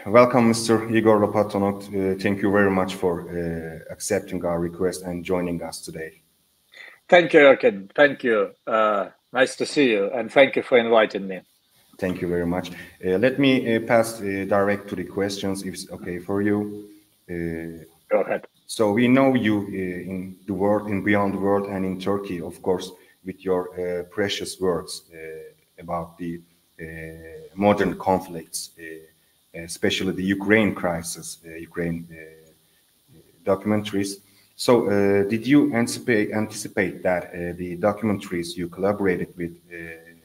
Welcome, Mr. Igor Lopatonok. Thank you very much for accepting our request and joining us today. Thank you, Erkin. Thank you. Nice to see you, and thank you for inviting me. Thank you very much. Let me pass direct to the questions, if it's okay for you. Go ahead. So we know you in the world, in beyond the world, and in Turkey, of course, with your precious words about the modern conflicts, especially the Ukraine crisis, Ukraine documentaries. So did you anticipate that the documentaries you collaborated with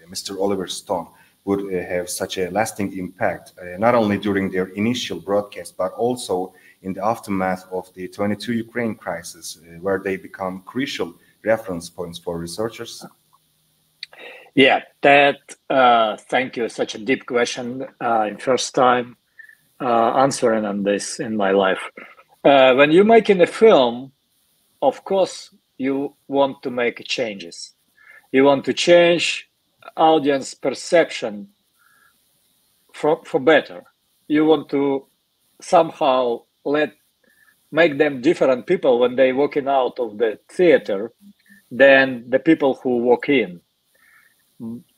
Mr. Oliver Stone would have such a lasting impact, not only during their initial broadcast, but also in the aftermath of the 22 Ukraine crisis, where they become crucial reference points for researchers? Yeah, thank you. Such a deep question. First time answering on this in my life. When you're making a film, of course, you want to make changes. You want to change audience perception for better. You want to somehow make them different people when they walking out of the theater than the people who walk in.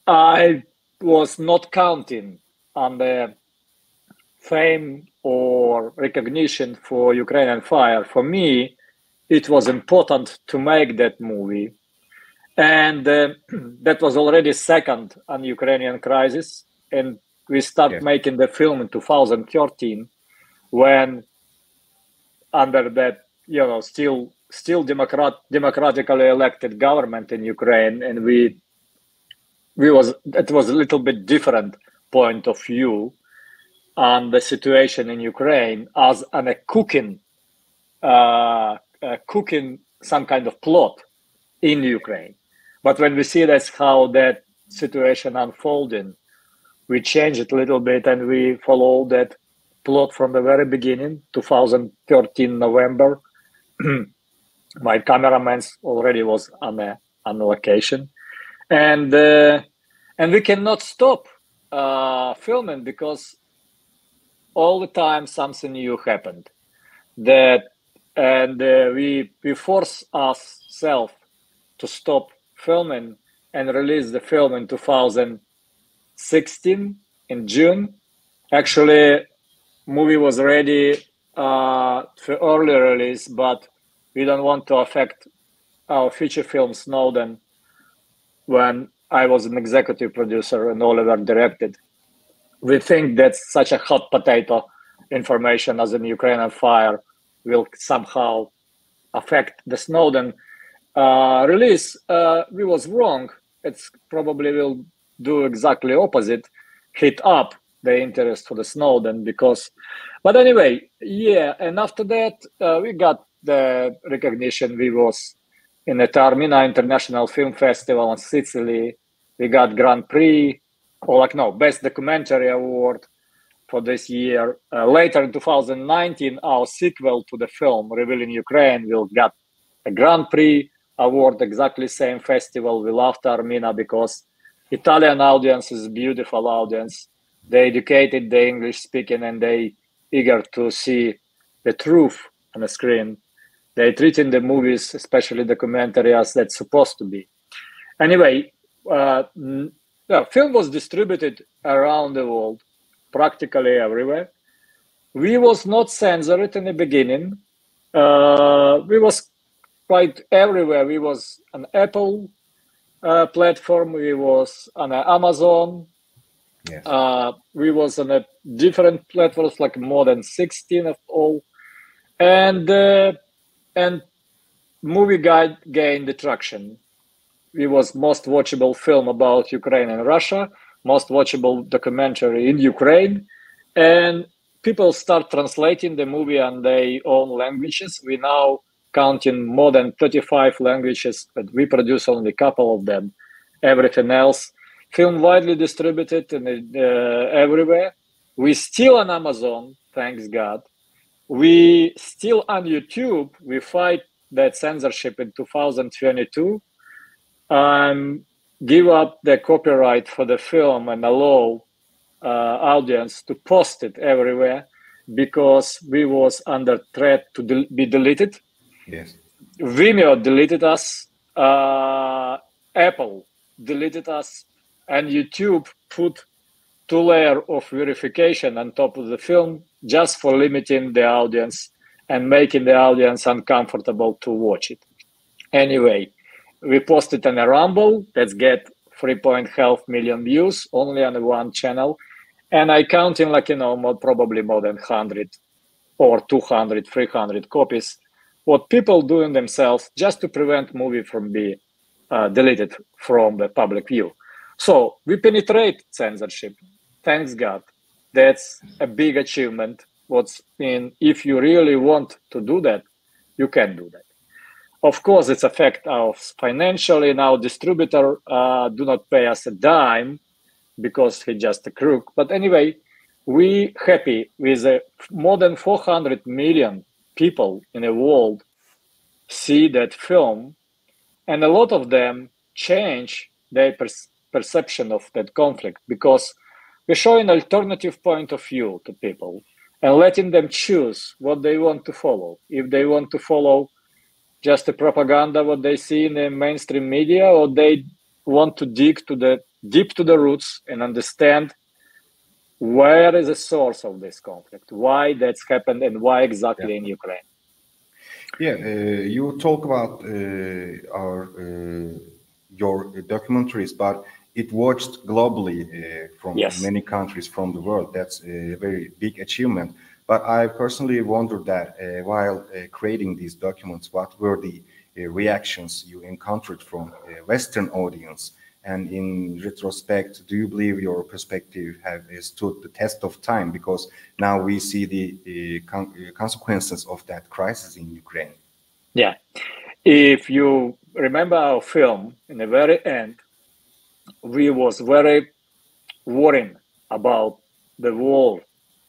I was not counting on the fame or recognition for Ukrainian Fire. For me, it was important to make that movie. And that was already second on Ukrainian crisis. And we started making the film in 2013 when under that, still democratically elected government in Ukraine. And it was a little bit different point of view on the situation in Ukraine as on a cooking some kind of plot in Ukraine. But when we see that's how that situation unfolding, we change it a little bit and we follow that plot from the very beginning, 2013 November. My cameraman already was on the location. And we cannot stop filming because all the time something new happened. We force ourselves to stop filming and release the film in 2016 in June. Actually, movie was ready for early release, but we don't want to affect our feature film Snowden when I was an executive producer and Oliver directed. We think that such a hot potato information as in Ukrainian Fire will somehow affect the Snowden release. We was wrong. It's probably will do exactly opposite, hit up the interest for the Snowden but anyway, yeah. And after that, we got the recognition. We was in the Taormina International Film Festival in Sicily. We got Grand Prix, Best Documentary Award for this year. Later in 2019, our sequel to the film, Revealing Ukraine, will get a Grand Prix award, exactly same festival. We love Taormina because Italian audience is a beautiful audience. They educated, they English speaking, and they eager to see the truth on the screen. They treating the movies, especially documentary, as that's supposed to be. Anyway, the film was distributed around the world, practically everywhere. We was not censored in the beginning. We was quite everywhere. We was on Apple platform. We was on Amazon. Yes. We was on a different platforms, like more than 16 of all. And movie guide gained attraction. It was most watchable film about Ukraine and Russia, most watchable documentary in Ukraine, and people start translating the movie on their own languages. We now counting more than 35 languages, but we produce only a couple of them. Everything else, film widely distributed and everywhere. We still on Amazon, thanks God. We still on YouTube. We fight that censorship in 2022. Give up the copyright for the film and allow audience to post it everywhere. because we was under threat to be deleted. Yes. Vimeo deleted us, Apple deleted us, and YouTube put 2 layers of verification on top of the film just for limiting the audience and making the audience uncomfortable to watch it. Anyway, we posted on a Rumble that's get 3.5 million views only on one channel, and I counting like, probably more than 100 or 200, 300 copies. What people doing themselves just to prevent movie from being deleted from the public view. So we penetrate censorship. Thanks God. That's a big achievement. If you really want to do that, you can do that. Of course, it's affect us financially. Now, distributor do not pay us a dime because he's just a crook. But anyway, we happy with more than 400 million people in the world see that film, and a lot of them change their perception of that conflict because we're showing an alternative point of view to people and letting them choose what they want to follow. If they want to follow just the propaganda, what they see in the mainstream media, or they want to dig deep to the roots and understand where is the source of this conflict, why that's happened, and why exactly in Ukraine. Yeah, you talk about your documentaries, but it watched globally from many countries from the world. That's a very big achievement. But I personally wondered that while creating these documents, what were the reactions you encountered from a Western audience? And in retrospect, do you believe your perspective have stood the test of time? Because now we see the consequences of that crisis in Ukraine. Yeah. If you remember our film, in the very end, we was very worried about the war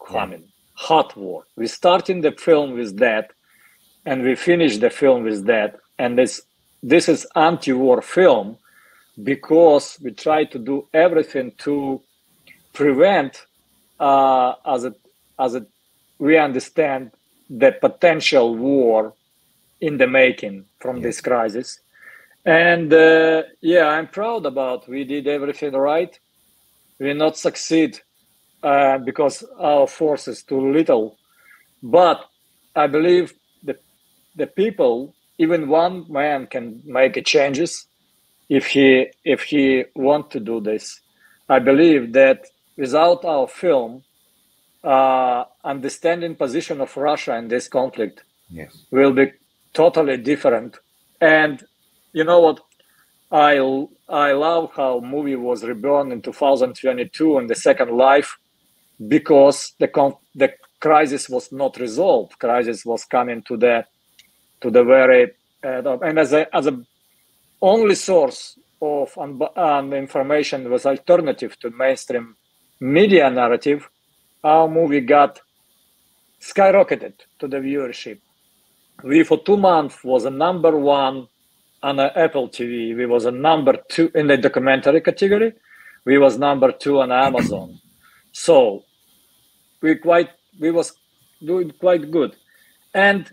coming, hot war. We started the film with that, and we finished the film with that. And this is anti-war film, because we try to do everything to prevent, we understand the potential war in the making from this crisis. And I'm proud about we did everything right. We not succeed because our force is too little. But I believe the people, even one man can make a changes if he want to do this. I believe that without our film, understanding position of Russia in this conflict will be totally different. And you know what? I love how movie was reborn in 2022 in the second life, because the crisis was not resolved. Crisis was coming to the very and as a only source of information was alternative to mainstream media narrative. Our movie got skyrocketed to the viewership. We for 2 months was a #1 on Apple TV. We was a #2 in the documentary category. We was #2 on Amazon. So we was doing quite good. And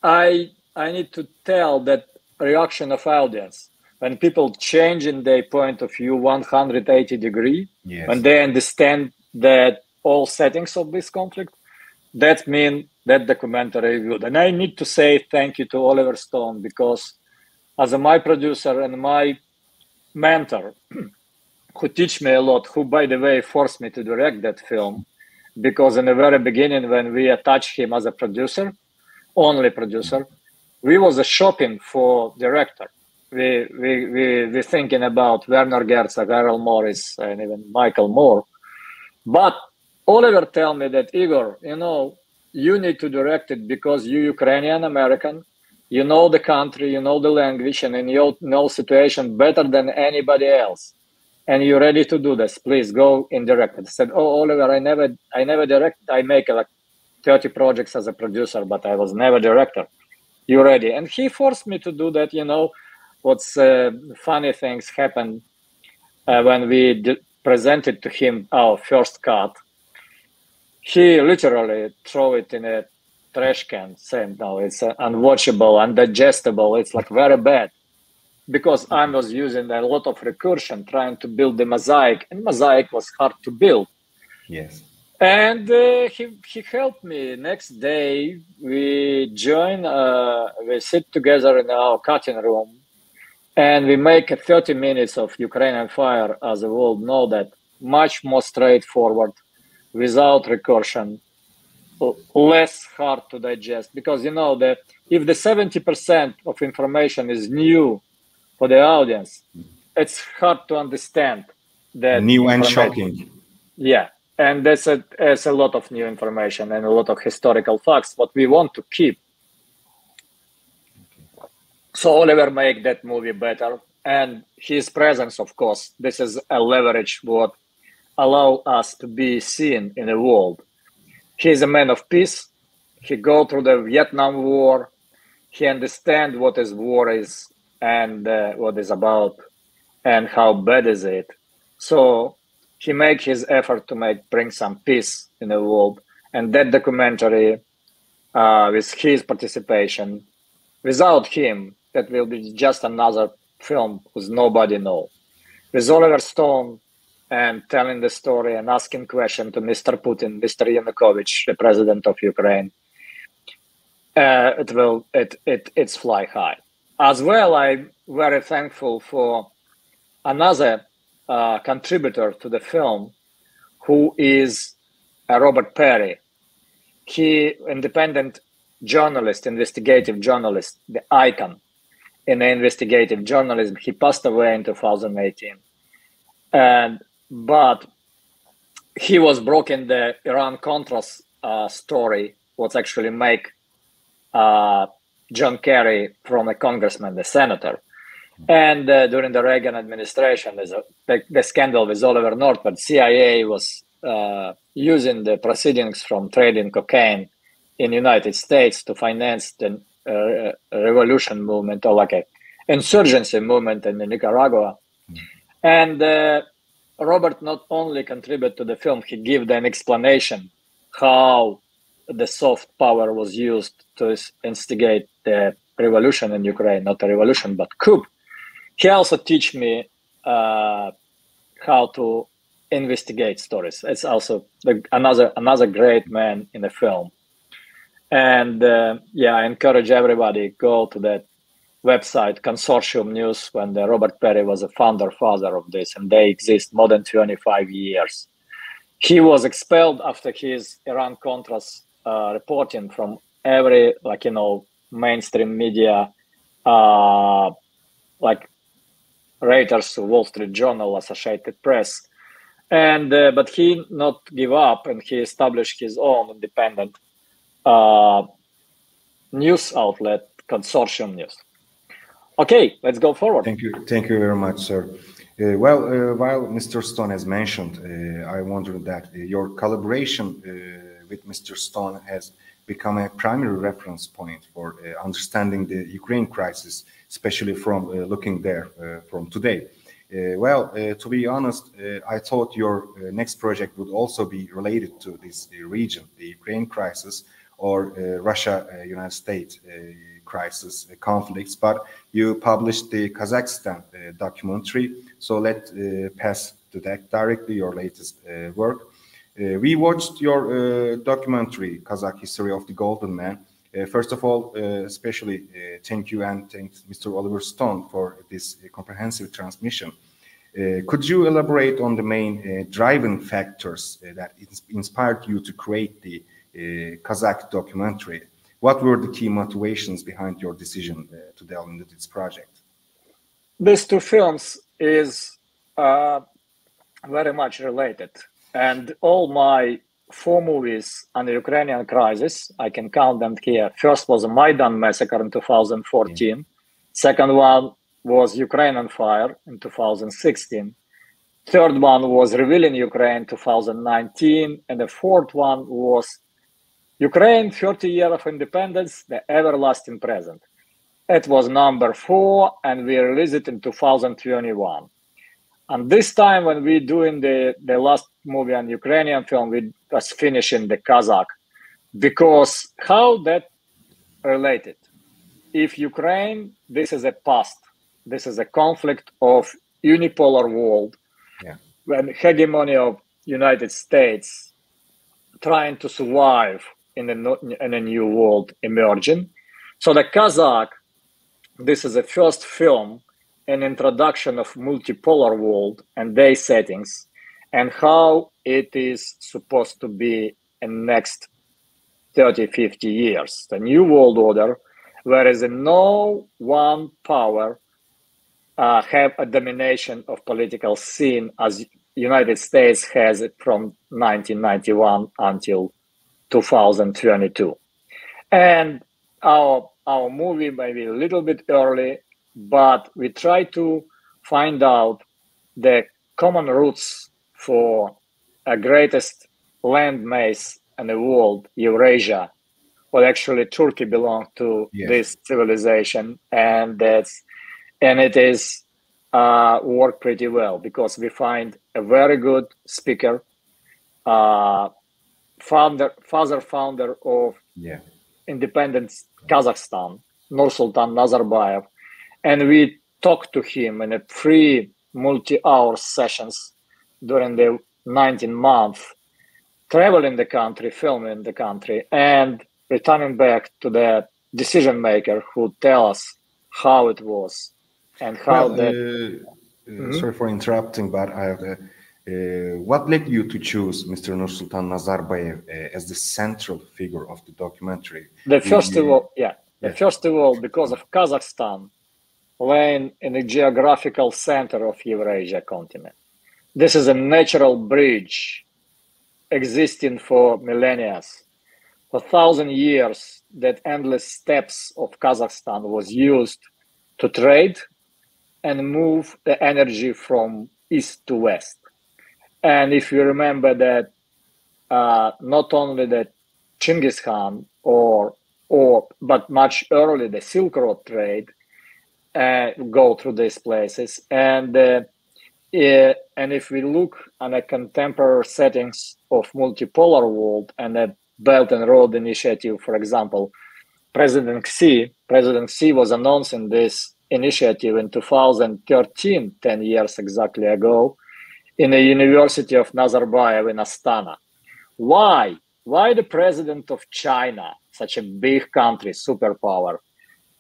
I need to tell that reaction of audience, when people change in their point of view 180 degree, when they understand that all settings of this conflict, that means that documentary is good. And I need to say thank you to Oliver Stone, because as my producer and my mentor, who teach me a lot, who, by the way, forced me to direct that film, because in the very beginning, when we attached him as a producer, only producer, we was a shopping for director. We thinking about Werner Herzog, Errol Morris, and even Michael Moore. But Oliver tell me that, Igor, you need to direct it because you Ukrainian American, you know the country, you know the language, and you know situation better than anybody else. And you're ready to do this. Please go and direct it. I said, oh, Oliver, I never direct. I make like 30 projects as a producer, but I was never director. You ready? And he forced me to do that. What's funny things happened when we presented to him our first cut. he literally threw it in a trash can, saying, "No, it's unwatchable, undigestible. It's like very bad." Because I was using a lot of recursion trying to build the mosaic, and mosaic was hard to build. Yes. And he helped me. Next day, we sit together in our cutting room, and we make 30 minutes of Ukrainian fire, as the world know that, much more straightforward, without recursion, less hard to digest. Because you know that if the 70% of information is new for the audience, it's hard to understand that new and shocking. Yeah, and there's a lot of new information and a lot of historical facts what we want to keep. So Oliver make that movie better, and his presence, of course, this is a leverage what allow us to be seen in the world. He's a man of peace. He go through the Vietnam War. He understand what is war is and what is about and how bad is it. So he make his effort to bring some peace in the world. And that documentary, with his participation, without him, that will be just another film who's nobody know. With Oliver Stone and telling the story and asking questions to Mr. Putin, Mr. Yanukovych, the president of Ukraine, it's fly high. As well, I'm very thankful for another contributor to the film, who is Robert Perry. He independent journalist, investigative journalist, the icon in investigative journalism. He passed away in 2018, but he was broken the Iran-Contras story, what's actually make John Kerry from a congressman, the senator. And during the Reagan administration, there's the scandal with Oliver North, but CIA was using the proceedings from trading cocaine in the United States to finance the revolution movement, or like a insurgency movement in Nicaragua. And Robert not only contributed to the film, he gave an explanation how the soft power was used to instigate the revolution in Ukraine, not a revolution, but coup. He also teach me how to investigate stories. It's also another great man in the film. And yeah, I encourage everybody go to that website, Consortium News, when the Robert Perry was a father of this, and they exist more than 25 years. He was expelled after his Iran-Contras reporting from every, mainstream media, like Reuters, Wall Street Journal, Associated Press. And but he not give up, and he established his own independent news outlet, Consortium News. Okay, let's go forward. Thank you very much, sir. While Mr. Stone has mentioned, I wonder that your collaboration with Mr. Stone has become a primary reference point for understanding the Ukraine crisis, especially from looking there from today. To be honest, I thought your next project would also be related to this region, the Ukraine crisis, or Russia-United States crisis conflicts, but you published the Kazakhstan documentary, so let's pass to that directly, your latest work. We watched your documentary, Kazakh History of the Golden Man. First of all, especially thank you and thanks Mr. Oliver Stone for this comprehensive transmission. Could you elaborate on the main driving factors that inspired you to create the Kazakh documentary? What were the key motivations behind your decision to delve into this project? These two films is very much related. And all my 4 movies on the Ukrainian crisis, I can count them here. First was the Maidan massacre in 2014. Yeah. Second one was Ukraine on fire in 2016. Third one was Revealing Ukraine 2019. And the fourth one was Ukraine, 30 years of independence, the everlasting present. It was number 4, and we released it in 2021. And this time when we're doing the last movie on Ukrainian film, we was finishing the Kazakh, because how that related? If Ukraine, this is a past, this is a conflict of unipolar world, when hegemony of United States trying to survive in a new world emerging. So the Kazakh, this is the first film, an introduction of multipolar world and their settings, and how it is supposed to be in next 30, 50 years. The new world order, whereas no one power have a domination of political scene as United States has it from 1991 until 2022. And our movie may be a little bit early, but we try to find out the common roots for a greatest landmass in the world, Eurasia. Well, actually, Turkey belonged to this civilization, and it is worked pretty well, because we find a very good speaker, founder of independent Kazakhstan, Nursultan Nazarbayev, and we talked to him in a free multi-hour sessions during the 19 months, traveling the country, filming the country, and returning back to the decision maker who tell us how it was and how sorry for interrupting, but I have what led you to choose Mr. Nursultan Nazarbayev as the central figure of the documentary? First of all, because of Kazakhstan laying in the geographical center of Eurasia continent. This is a natural bridge existing for millennia. For 1,000 years, that endless steppes of Kazakhstan was used to trade and move the energy from east to west. And if you remember that not only the Genghis Khan but much earlier the Silk Road trade go through these places, and if we look on a contemporary settings of multipolar world and a Belt and Road Initiative, for example, President Xi was announcing this initiative in 2013, 10 years exactly ago, in the University of Nazarbayev in Astana. Why the president of China, such a big country, superpower,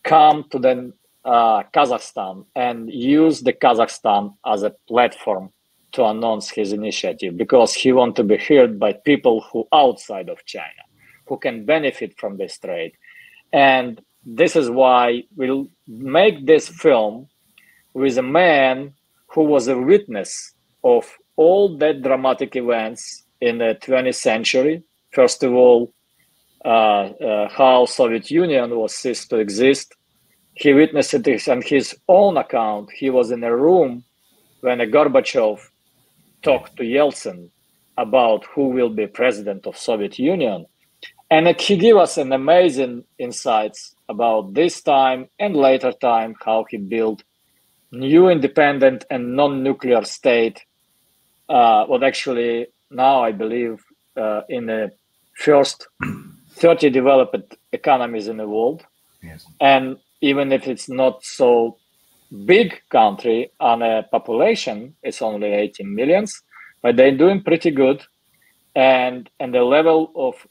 come to the Kazakhstan and use the Kazakhstan as a platform to announce his initiative? Because he wants to be heard by people who outside of China, who can benefit from this trade. And this is why we'll make this film with a man who was a witness of all that dramatic events in the 20th century. First of all, how Soviet Union was ceased to exist. He witnessed it on his own account. He was in a room when Gorbachev talked to Yeltsin about who will be president of Soviet Union. And he gave us an amazing insights about this time and later time, how he built new independent and non-nuclear state. What actually now I believe in the first 30 developed economies in the world. Yes. And even if it's not so big country on a population, it's only 18 millions, but they're doing pretty good. And the level of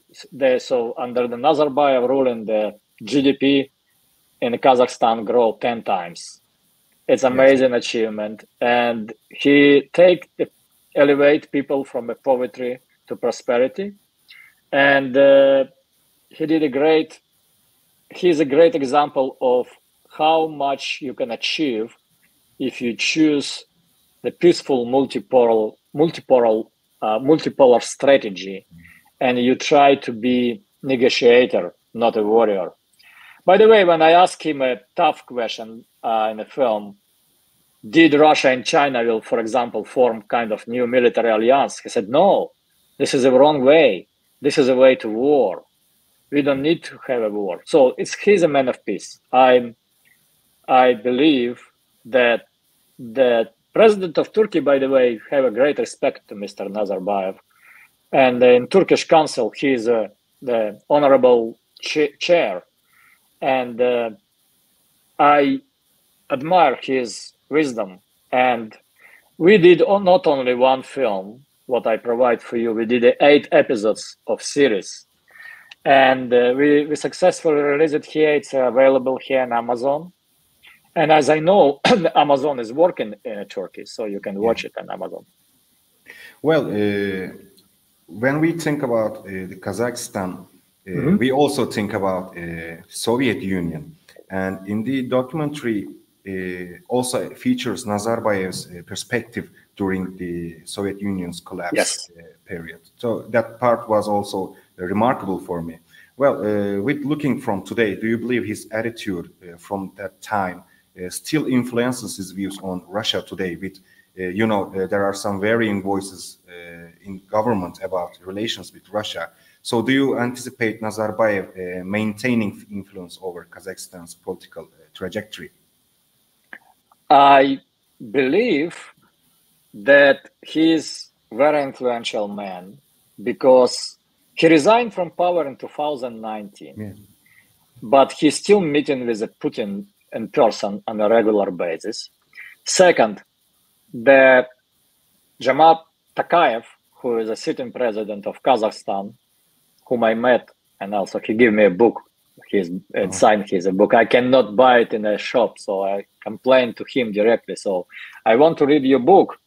so under the Nazarbayev ruling, the GDP in Kazakhstan grow 10 times. It's amazing achievement. And he elevate people from poverty to prosperity. And he's a great example of how much you can achieve if you choose the peaceful multipolar strategy, and you try to be negotiator, not a warrior. By the way, when I asked him a tough question in the film, did Russia and China will, for example, form kind of new military alliance? He said, no, this is the wrong way. This is a way to war. We don't need to have a war. So he's a man of peace. I believe that president of Turkey, by the way, have a great respect to Mr. Nazarbayev. And in Turkish Council, he is the honorable chair. And I admire his wisdom. And we did not only one film, what I provide for you, we did 8 episodes of series. And we successfully released it here. It's available here on Amazon. And as I know, Amazon is working in Turkey, so you can watch it on Amazon. Well, when we think about the Kazakhstan, we also think about Soviet Union. And in the documentary, also features Nazarbayev's perspective during the Soviet Union's collapse period. So that part was also remarkable for me. Well, with looking from today, do you believe his attitude from that time still influences his views on Russia today? With there are some varying voices in government about relations with Russia. So do you anticipate Nazarbayev maintaining influence over Kazakhstan's political trajectory? I believe that he is a very influential man because he resigned from power in 2019, but he's still meeting with Putin in person on a regular basis. Second, the Jamaat Tokayev, who is a sitting president of Kazakhstan, whom I met, and also he gave me a book. He's signed his book. I cannot buy it in a shop, so I complained to him directly. So I want to read your book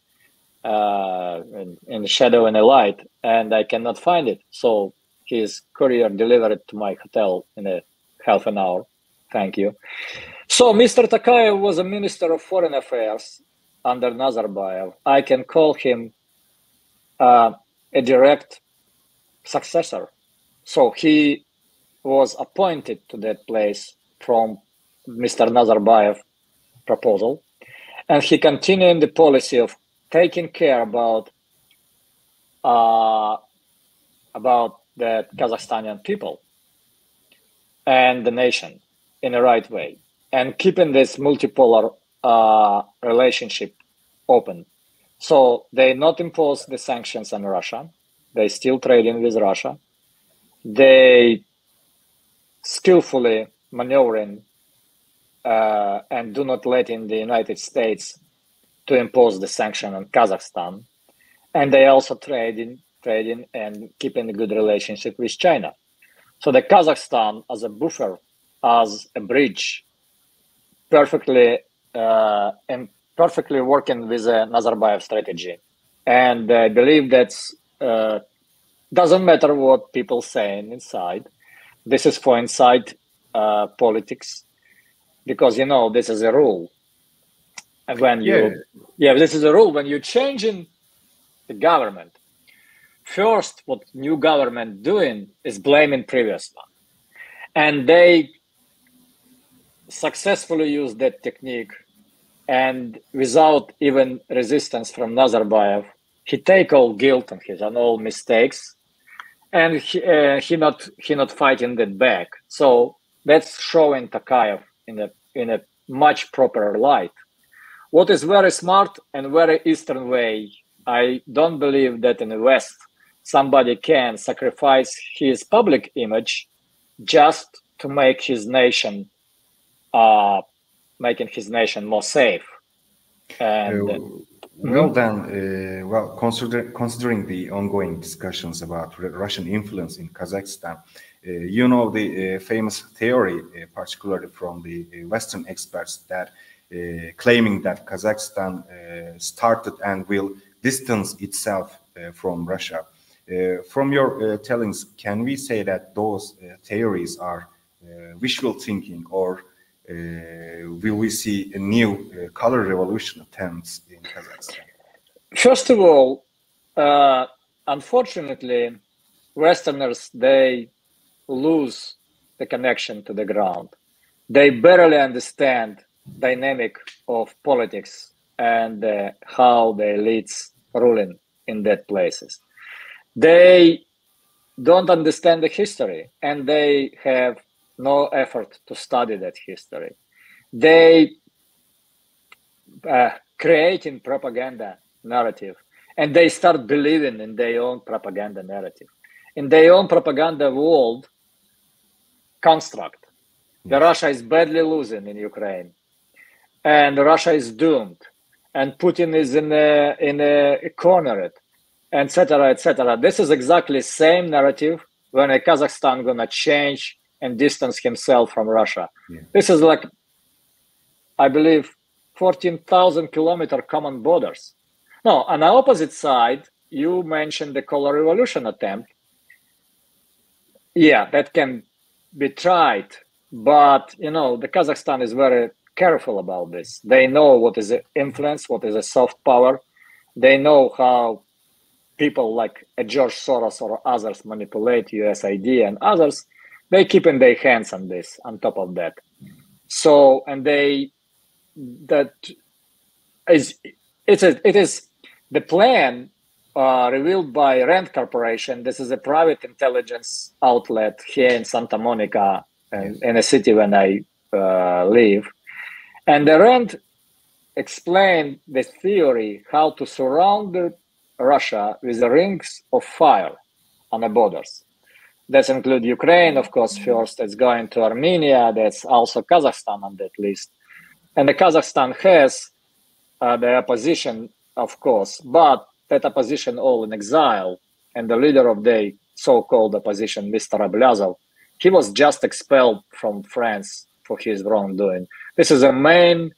in the shadow and the light, and I cannot find it. So his courier delivered it to my hotel in a half an hour. Thank you. So Mr. Tokayev was a minister of foreign affairs under Nazarbayev. I can call him a direct successor. So he was appointed to that place from Mr. Nazarbayev proposal, and he continued the policy of taking care about the Kazakhstanian people and the nation in the right way, and keeping this multipolar relationship open. So they not impose the sanctions on Russia. They still trading with Russia. They skillfully maneuvering and do not let in the United States to impose the sanction on Kazakhstan. And they also trading and keeping a good relationship with China. So the Kazakhstan as a buffer, as a bridge, perfectly working with the Nazarbayev strategy. And I believe that's doesn't matter what people saying inside. This is for inside politics, because this is a rule. And when this is a rule. When you're changing the government, first what new government doing is blaming previous one, and they successfully use that technique, and without even resistance from Nazarbayev, he take all guilt on his and all mistakes, and he not fighting that back. So that's showing Tokayev in a much proper light. What is very smart and very Eastern way. I don't believe that in the West somebody can sacrifice his public image just to make his nation making his nation more safe. And considering the ongoing discussions about Russian influence in Kazakhstan, the famous theory, particularly from the Western experts, that claiming that Kazakhstan started and will distance itself from Russia. From your tellings, can we say that those theories are wishful thinking, or will we see a new color revolution attempts in Kazakhstan? First of all, unfortunately, Westerners, they lose the connection to the ground. They barely understand dynamic of politics and how the elites ruling in that places. They don't understand the history, and they have no effort to study that history. They creating propaganda narrative, and they start believing in their own propaganda narrative, in their own propaganda world construct. That Russia is badly losing in Ukraine, and Russia is doomed, and Putin is in a cornered, etc., etc. This is exactly the same narrative when Kazakhstan gonna change and distance himself from Russia. Yeah. This is like, I believe, 14,000 kilometer common borders. No, on the opposite side, you mentioned the color revolution attempt. Yeah, that can be tried, but you know, the Kazakhstan is very careful about this. They know what is the influence, what is the soft power. They know how people like George Soros or others manipulate US idea and others. They keep in their hands on this, on top of that. So, and it is the plan revealed by RAND Corporation. This is a private intelligence outlet here in Santa Monica, in a city when I live. And the RAND explained the theory how to surround Russia with the rings of fire on the borders. That include Ukraine, of course, first. It's going to Armenia. That's also Kazakhstan on that list. And the Kazakhstan has the opposition, of course, but that opposition all in exile. And the leader of the so-called opposition, Mr. Ablazov, he was just expelled from France for his wrongdoing. This is a main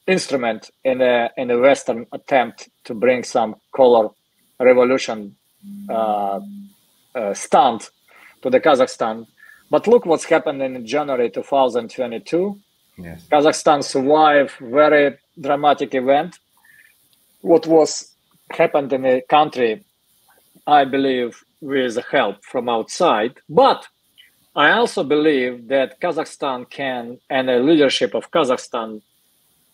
instrument in a Western attempt to bring some color revolution stunt to the Kazakhstan. But look what's happened in January 2022. Yes. Kazakhstan survived very dramatic event. What was happened in the country, I believe, with help from outside. But I also believe that Kazakhstan can, and the leadership of Kazakhstan,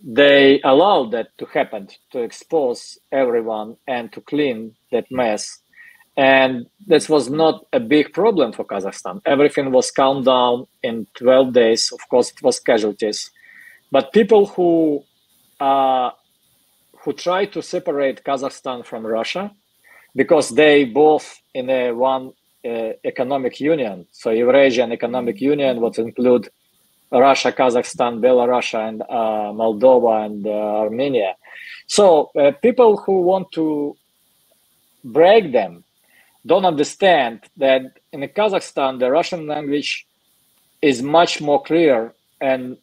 they allowed that to happen, to expose everyone and to clean that mess. And this was not a big problem for Kazakhstan. Everything was calmed down in 12 days. Of course, it was casualties. But people who try to separate Kazakhstan from Russia, because they both in a one economic union, so Eurasian Economic Union would include Russia, Kazakhstan, Belarus, and Moldova, and Armenia. So people who want to break them don't understand that in Kazakhstan, the Russian language is much more clear and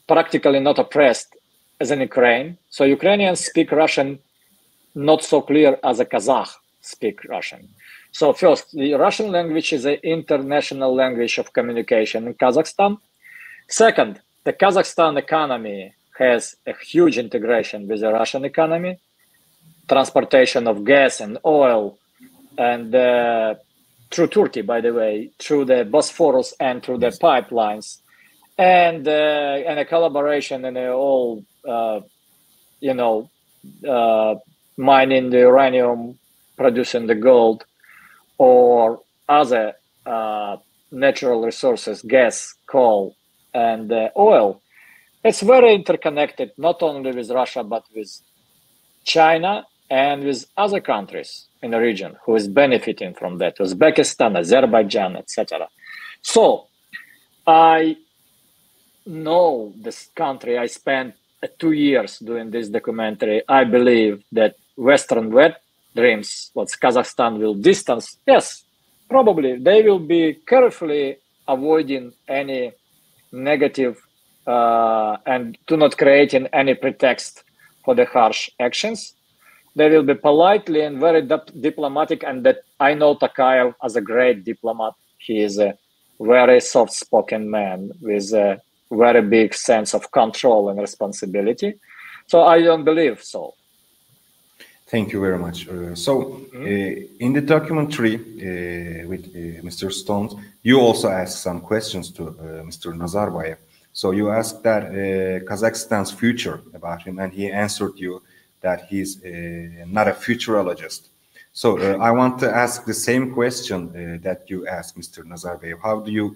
practically not oppressed as in Ukraine. So Ukrainians speak Russian not so clear as a Kazakh speak Russian. So first, the Russian language is an international language of communication in Kazakhstan. Second, the Kazakhstan economy has a huge integration with the Russian economy, transportation of gas and oil, and through Turkey, by the way, through the Bosphorus and through the pipelines, and a collaboration in all, mining the uranium, producing the gold, or other natural resources, gas, coal, and oil. It's very interconnected, not only with Russia, but with China and with other countries in the region who is benefiting from that, Uzbekistan, Azerbaijan, etc. So I know this country. I spent 2 years doing this documentary. I believe that Western wet dreams, what Kazakhstan will distance, yes, probably they will be carefully avoiding any negative and do not creating any pretext for the harsh actions. They will be politely and very diplomatic, and that I know Tokayev as a great diplomat. He is a very soft-spoken man with a very big sense of control and responsibility. So I don't believe so. Thank you very much. In the documentary with Mr. Stones, you also asked some questions to Mr. Nazarbayev. So you asked that Kazakhstan's future about him, and he answered you that he's not a futurologist. So I want to ask the same question that you asked Mr. Nazarbayev. How do you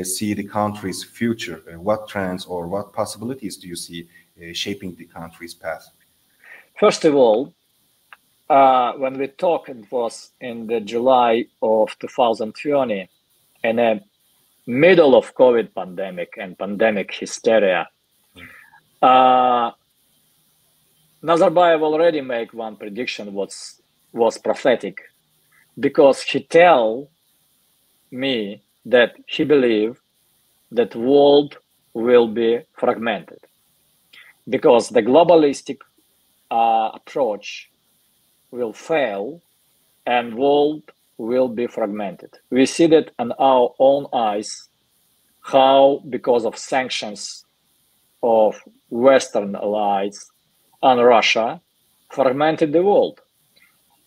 see the country's future? What trends or what possibilities do you see shaping the country's path? First of all, when we talked, it was in the July of 2020, in the middle of COVID pandemic and pandemic hysteria. Nazarbayev already made one prediction was prophetic, because he tell me that he believed that world will be fragmented, because the globalistic approach will fail and world will be fragmented. We see that in our own eyes, how because of sanctions of Western allies on Russia fragmented the world.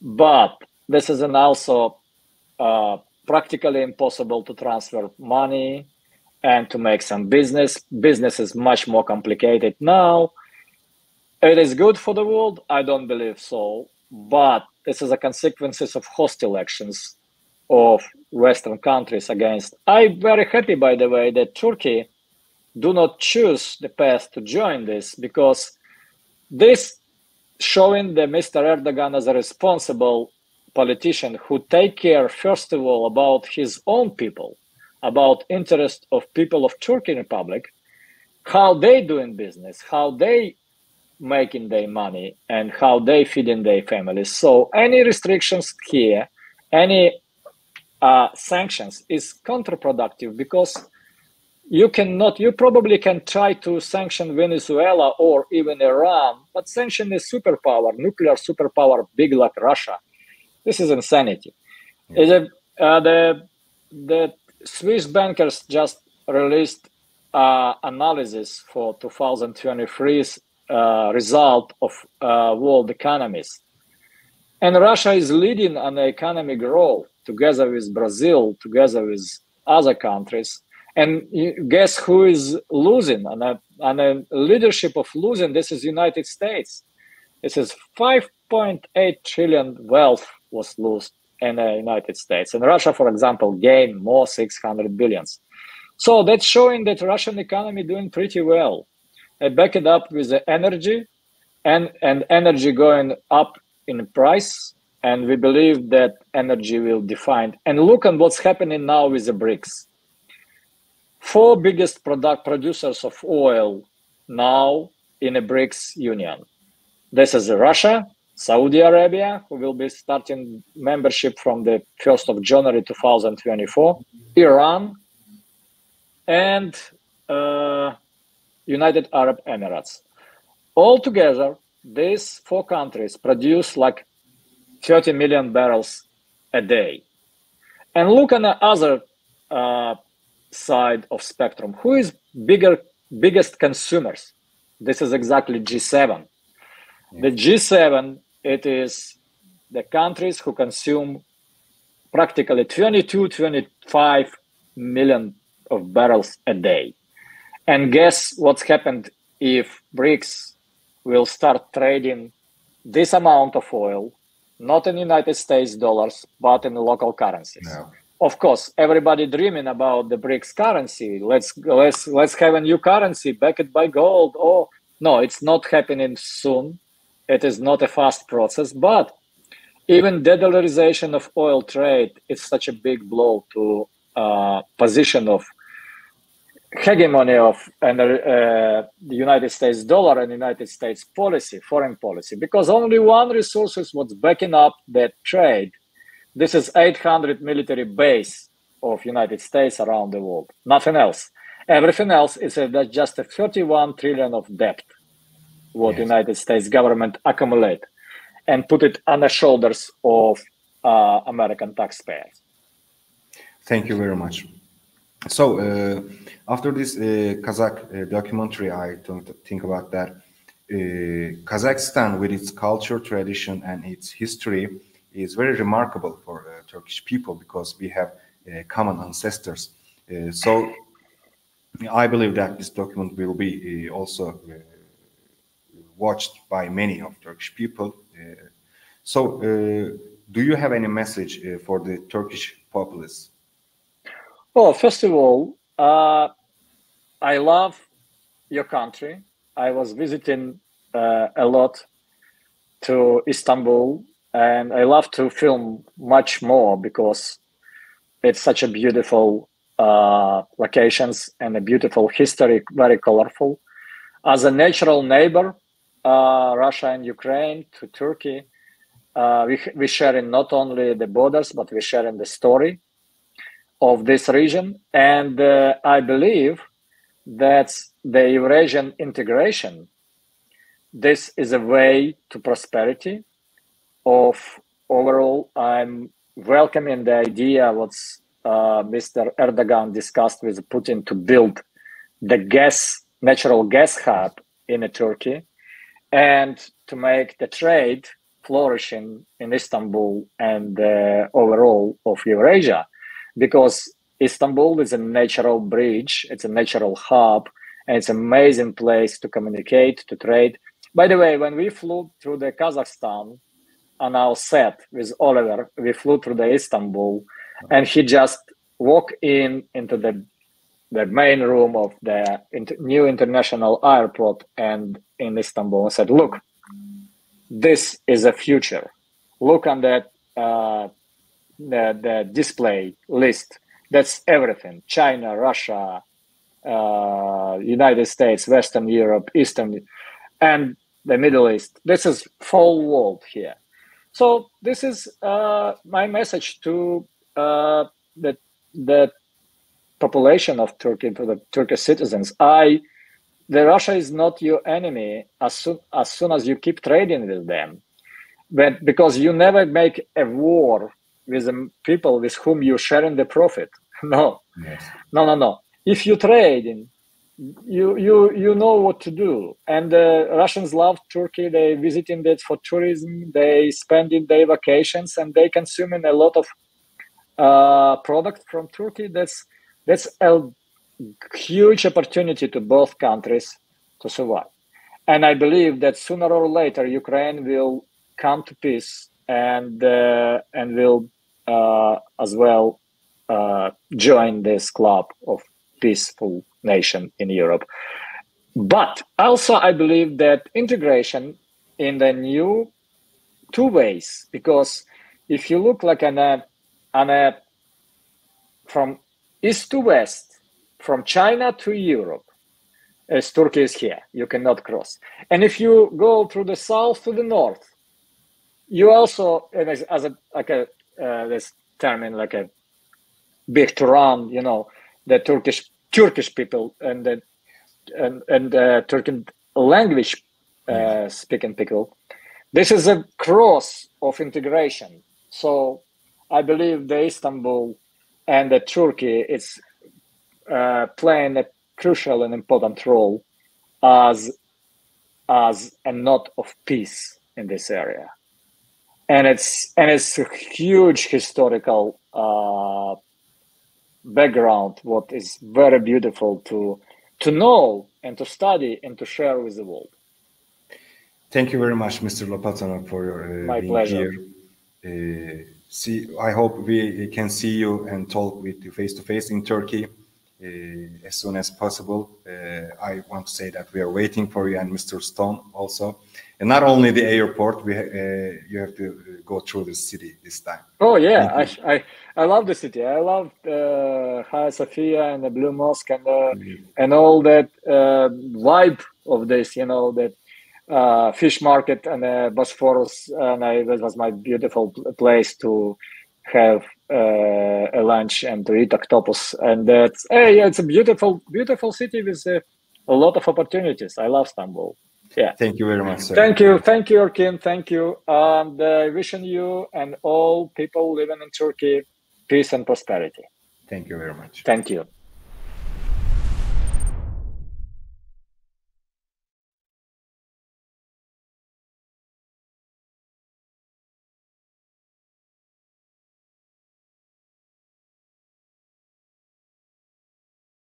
But this is also practically impossible to transfer money and to make some business. Business is much more complicated now. It is good for the world? I don't believe so. But this is a consequences of hostile actions of Western countries against. I'm very happy, by the way, that Turkey do not choose the path to join this, because this showing that Mr. Erdogan as a responsible politician who take care, first of all, about his own people, about interest of people of Turkey Republic, how they doing business, how they making their money, and how they feeding their families. So any restrictions here, any sanctions is counterproductive, because you probably can try to sanction Venezuela or even Iran, but sanction is superpower, nuclear superpower, big like Russia. This is insanity. Yeah. The Swiss bankers just released analysis for 2023's result of world economies. And Russia is leading on the economic growth together with Brazil, together with other countries. And guess who is losing? On a leadership of losing, this is United States. This is 5.8 trillion wealth was lost in the United States. And Russia, for example, gained more 600 billions. So that's showing that Russian economy doing pretty well. I back it up with the energy and energy going up in price. And we believe that energy will define. And look at what's happening now with the BRICS. 4 biggest producers of oil now in the BRICS Union. This is Russia, Saudi Arabia, who will be starting membership from the 1st of January 2024, Iran, and United Arab Emirates. Altogether, these 4 countries produce like 30 million barrels a day. And look on the other side of spectrum. Who is biggest consumers? This is exactly G7. Yeah. The G7, it is the countries who consume practically 25 million of barrels a day. And guess what's happened if BRICS will start trading this amount of oil, not in United States dollars, but in local currencies. No. Of course, everybody dreaming about the BRICS currency. Let's have a new currency backed by gold. Oh, no, it's not happening soon. It is not a fast process, but even de-dollarization of oil trade is such a big blow to position of hegemony of the United States dollar and United States policy, foreign policy, because only one resource is what's backing up that trade. This is 800 military base of United States around the world. Nothing else. Everything else is just a 31 trillion of debt, what yes. United States government accumulate and put it on the shoulders of American taxpayers. Thank you very much. So after this Kazakh documentary, I think about that. Kazakhstan, with its culture, tradition, and its history, is very remarkable for Turkish people because we have common ancestors. So I believe that this document will be also watched by many of Turkish people. So do you have any message for the Turkish populace? Well, first of all, I love your country. I was visiting a lot to Istanbul, and I love to film much more because it's such a beautiful locations and a beautiful history, very colorful. As a natural neighbor, Russia and Ukraine to Turkey, we share in not only the borders, but we share in the story of this region. And I believe that the Eurasian integration, this is a way to prosperity of overall. I'm welcoming the idea what Mr. Erdogan discussed with Putin to build the natural gas hub in Turkey and to make the trade flourishing in Istanbul and overall of Eurasia, because Istanbul is a natural bridge, it's a natural hub, and it's an amazing place to communicate, to trade. By the way, when we flew through the Kazakhstan on our set with Oliver, we flew through the Istanbul, and he just walked into the main room of the new international airport and in Istanbul and said, look, this is a future. Look on that the display list. That's everything. China, Russia, United States, Western Europe, Eastern, and the Middle East. This is full world here. So this is my message to the population of Turkey, to the Turkish citizens. The Russia is not your enemy as soon as you keep trading with them, but because you never make a war with the people with whom you're sharing the profit. No, yes. No. If you trade, you know what to do. And Russians love Turkey. They visiting it for tourism. They spending their vacations, and they consuming a lot of product from Turkey. That's a huge opportunity to both countries to survive. And I believe that sooner or later Ukraine will come to peace and will as well join this club of peaceful nation in Europe. But also I believe that integration in the new two ways, because if you look like from east to west, from China to Europe, as Turkey is here, you cannot cross. And if you go through the south to the north, you also, this term like a big Turan, the Turkish people and the Turkish language speaking people. This is a cross of integration. So I believe the Istanbul and the Turkey is playing a crucial and important role as a knot of peace in this area, and it's a huge historical background, what is very beautiful to know and to study and to share with the world. Thank you very much, Mr. Lopatonok, for your My being pleasure. Here. I hope we can see you and talk with you face to face in Turkey as soon as possible. I want to say that we are waiting for you and Mr. Stone also. And not only the airport, you have to go through the city this time. Oh yeah, I love the city. I love Hagia Sophia and the Blue Mosque and all that vibe of this. That fish market and Bosphorus, and that was my beautiful place to have a lunch and to eat octopus. And it's a beautiful city with a lot of opportunities. I love Istanbul. Yeah. Thank you very much, sir. Thank you, Kim. Thank you. And wishing you and all people living in Turkey peace and prosperity. Thank you very much. Thank you.